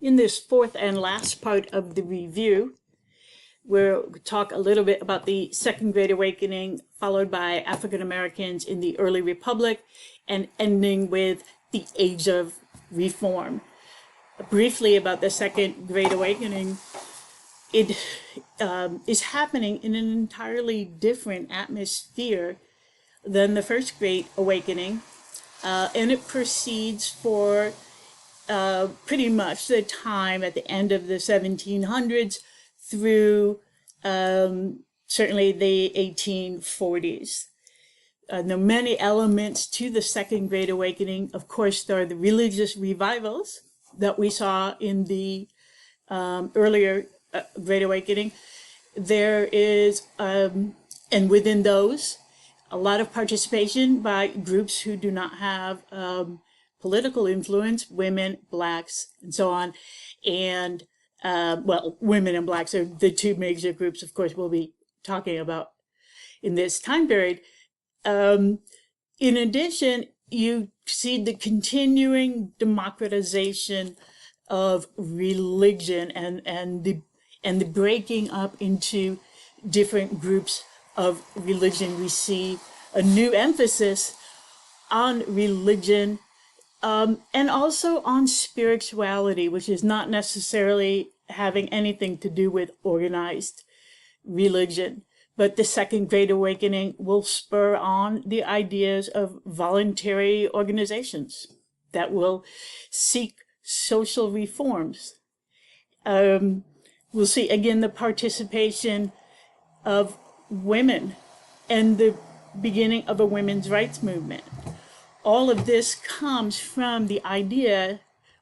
In this fourth and last part of the review, we'll talk a little bit about the Second Great Awakening, followed by African Americans in the early Republic, and ending with the Age of Reform. Briefly about the Second Great Awakening, it is happening in an entirely different atmosphere than the First Great Awakening, and it proceeds for pretty much the time at the end of the 1700s through certainly the 1840s. There are many elements to the Second Great Awakening. Of course, there are the religious revivals that we saw in the earlier Great Awakening. There is, and within those, a lot of participation by groups who do not have political influence, women, blacks, and so on. And, well, women and blacks are the two major groups, of course, we'll be talking about in this time period. In addition, you see the continuing democratization of religion and the breaking up into different groups of religion. We see a new emphasis on religion, and also on spirituality, which is not necessarily having anything to do with organized religion. But the Second Great Awakening will spur on the ideas of voluntary organizations that will seek social reforms. We'll see again the participation of women and the beginning of a women's rights movement. All of this comes from the idea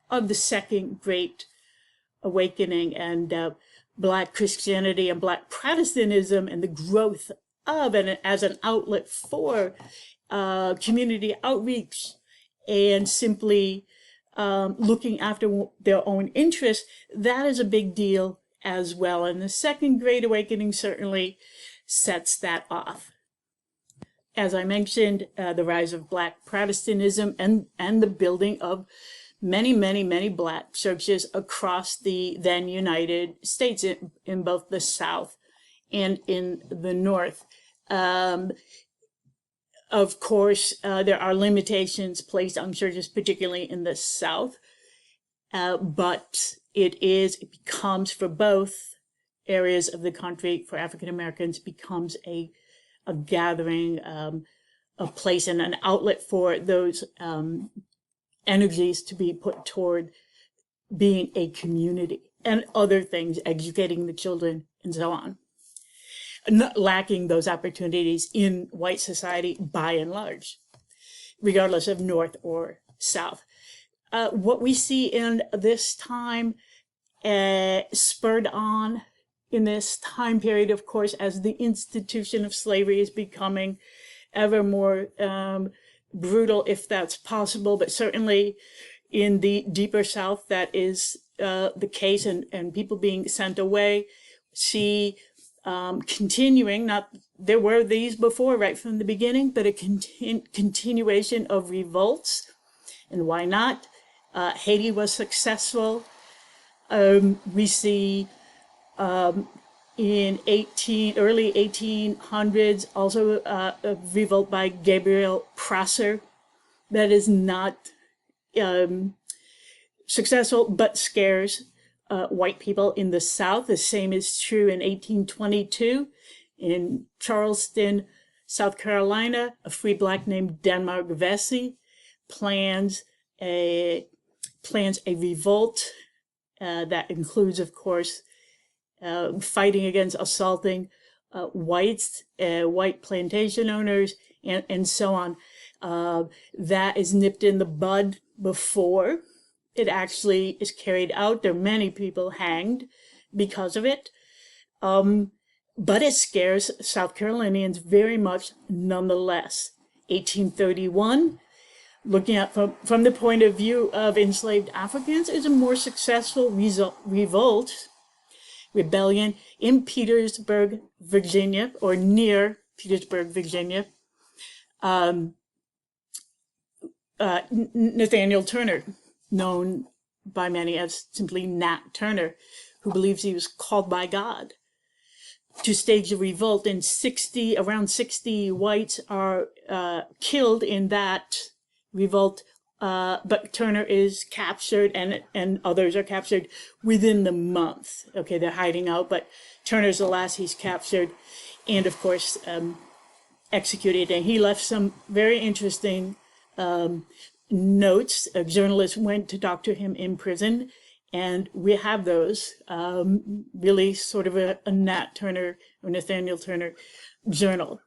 of the Second Great Awakening and Black Christianity and Black Protestantism and the growth of and as an outlet for community outreach and simply looking after their own interests. That is a big deal as well. And the Second Great Awakening certainly sets that off. As I mentioned, the rise of Black Protestantism and the building of many Black churches across the then United States in both the South and in the North. Of course, there are limitations placed on churches, particularly in the South, but it becomes for both areas of the country, for African Americans, becomes a gathering, a place and an outlet for those energies to be put toward being a community and other things, educating the children and so on. Not lacking those opportunities in white society by and large, regardless of North or South. What we see in this time, spurred on in this time period, of course, as the institution of slavery is becoming ever more brutal, if that's possible, but certainly in the deeper South, that is the case, and people being sent away, see continuing, not there were these before right from the beginning, but a continuation of revolts. And why not? Haiti was successful. We see in early 1800s, also a revolt by Gabriel Prosser that is not successful, but scares white people in the South. The same is true in 1822 in Charleston, South Carolina. A free Black named Denmark Vesey plans a revolt that includes, of course, fighting against assaulting whites, white plantation owners, and so on. That is nipped in the bud before it actually is carried out. There are many people hanged because of it. But it scares South Carolinians very much nonetheless. 1831, looking at from the point of view of enslaved Africans, is a more successful rebellion in Petersburg, Virginia, or near Petersburg, Virginia. Nathaniel Turner, known by many as simply Nat Turner, who believes he was called by God to stage a revolt, and around 60 whites are killed in that revolt. But Turner is captured, and others are captured within the month. Okay, they're hiding out, but Turner's the last he's captured, and of course executed. And he left some very interesting notes. A journalist went to talk to him in prison, and we have those. Really sort of a Nat Turner or Nathaniel Turner journal.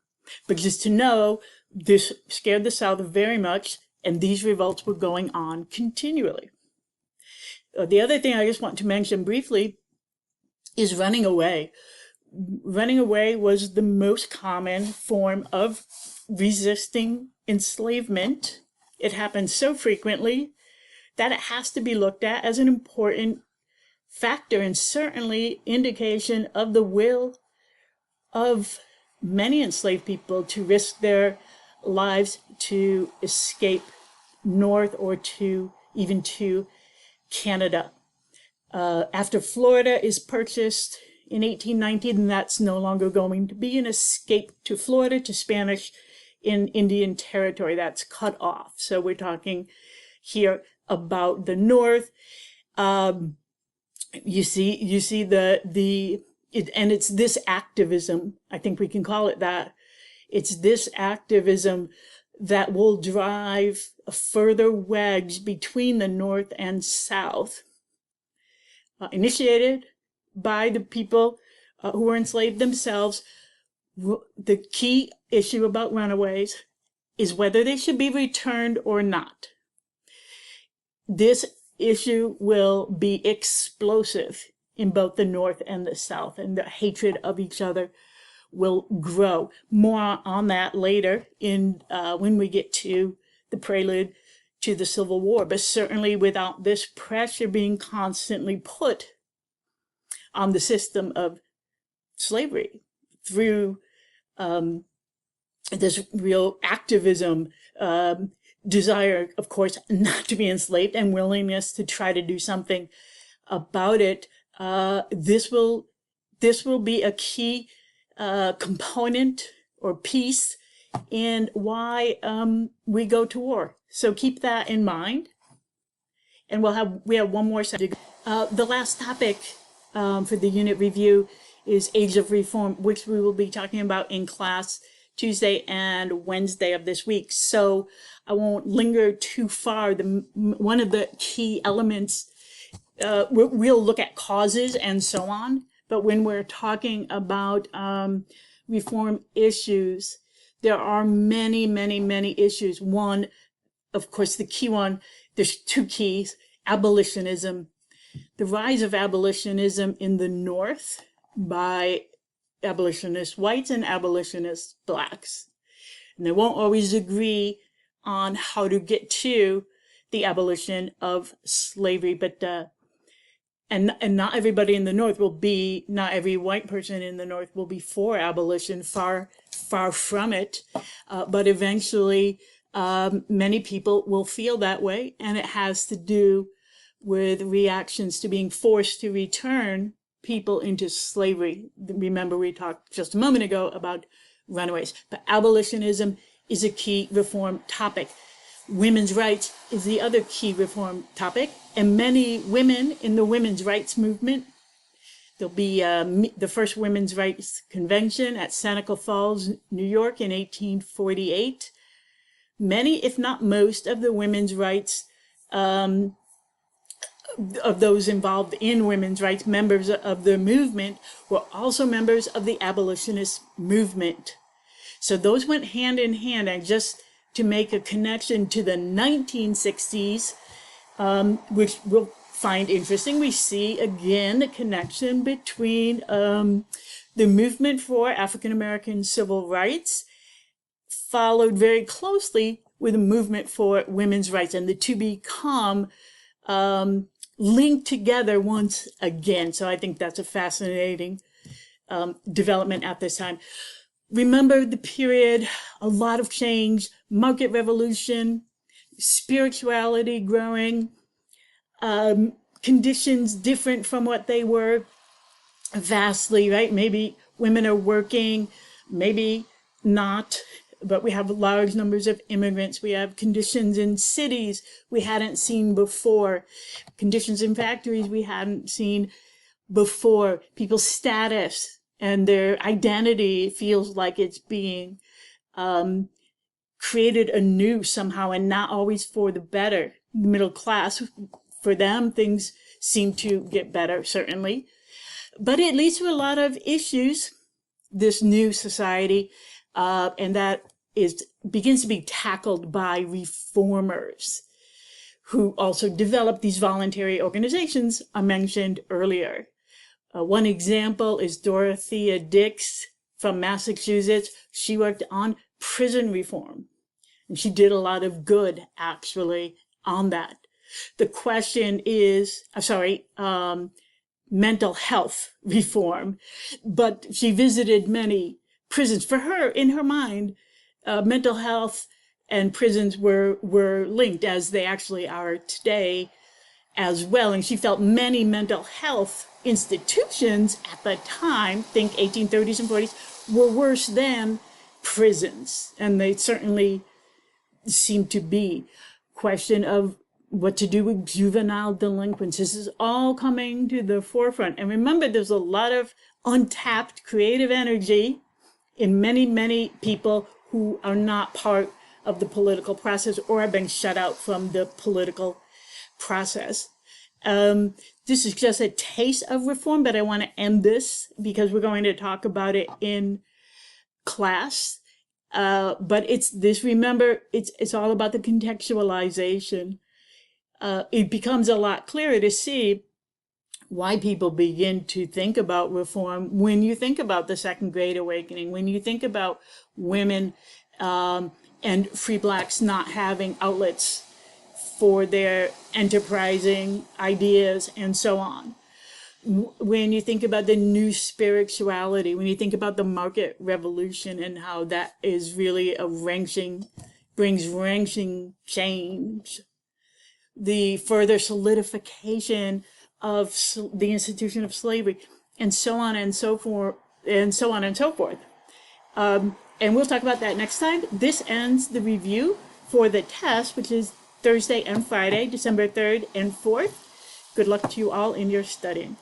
But just to know, this scared the South very much, and these revolts were going on continually. The other thing I just want to mention briefly is running away. Running away was the most common form of resisting enslavement. It happened so frequently that it has to be looked at as an important factor, and certainly indication of the will of many enslaved people to risk their lives to escape north or even to Canada. After Florida is purchased in 1819, that's no longer going to be an escape to Florida, to Spanish in Indian Territory. That's cut off. So we're talking here about the North. You see and it's this activism, I think we can call it that. It's this activism that will drive a further wedge between the North and South, initiated by the people who were enslaved themselves. The key issue about runaways is whether they should be returned or not. This issue will be explosive in both the North and the South, and the hatred of each other will grow. More on that later when we get to the prelude to the Civil War. But certainly without this pressure being constantly put on the system of slavery through this real activism, desire, of course, not to be enslaved, and willingness to try to do something about it, this will be a key component or piece in why we go to war. So keep that in mind. And we have one more subject. The last topic for the unit review is Age of Reform, which we will be talking about in class Tuesday and Wednesday of this week. So I won't linger too far. One of the key elements, we'll look at causes and so on, but when we're talking about reform issues, there are many, many, many issues. One, of course, the key one, there's two keys: abolitionism, the rise of abolitionism in the North by abolitionist whites and abolitionist blacks. And they won't always agree on how to get to the abolition of slavery, but and not everybody in the North not every white person in the North will be for abolition, far from it. But eventually, many people will feel that way, and it has to do with reactions to being forced to return people into slavery. Remember, we talked just a moment ago about runaways, but abolitionism is a key reform topic. Women's rights is the other key reform topic, and many women in the women's rights movement. There'll be the first women's rights convention at Seneca Falls, New York in 1848. Many, if not most, of the women's rights of those involved in women's rights, members of the movement, were also members of the abolitionist movement. So those went hand in hand. And just to make a connection to the 1960s, which we'll find interesting, we see again a connection between the movement for African American civil rights, followed very closely with a movement for women's rights, and the two become linked together once again. So I think that's a fascinating development at this time. Remember the period, a lot of change, market revolution, spirituality growing, conditions different from what they were vastly, right? Maybe women are working, maybe not, but we have large numbers of immigrants. We have conditions in cities we hadn't seen before, conditions in factories we hadn't seen before. People's status and their identity feels like it's being created anew somehow, and not always for the better. Middle class, for them, things seem to get better, certainly. But it leads to a lot of issues, this new society, and that begins to be tackled by reformers who also develop these voluntary organizations I mentioned earlier. One example is Dorothea Dix from Massachusetts. She worked on prison reform, and she did a lot of good, actually, on that. The question is, mental health reform, but she visited many prisons. For her, in her mind, mental health and prisons were linked, as they actually are today as well. And she felt many mental health institutions at the time, think 1830s and 40s, were worse than prisons. And they certainly seem to be. Question of what to do with juvenile delinquents. This is all coming to the forefront. And remember, there's a lot of untapped creative energy in many, many people who are not part of the political process or have been shut out from the political process. This is just a taste of reform, but I want to end this because we're going to talk about it in class. But it's this, remember, it's all about the contextualization. It becomes a lot clearer to see why people begin to think about reform when you think about the Second Great Awakening, when you think about women and free blacks not having outlets for their enterprising ideas and so on. When you think about the new spirituality, when you think about the market revolution and how that is really brings wrenching change, the further solidification of the institution of slavery, and so on and so forth, and so on and so forth. And we'll talk about that next time. This ends the review for the test, which is Thursday and Friday, December 3rd and 4th. Good luck to you all in your studying.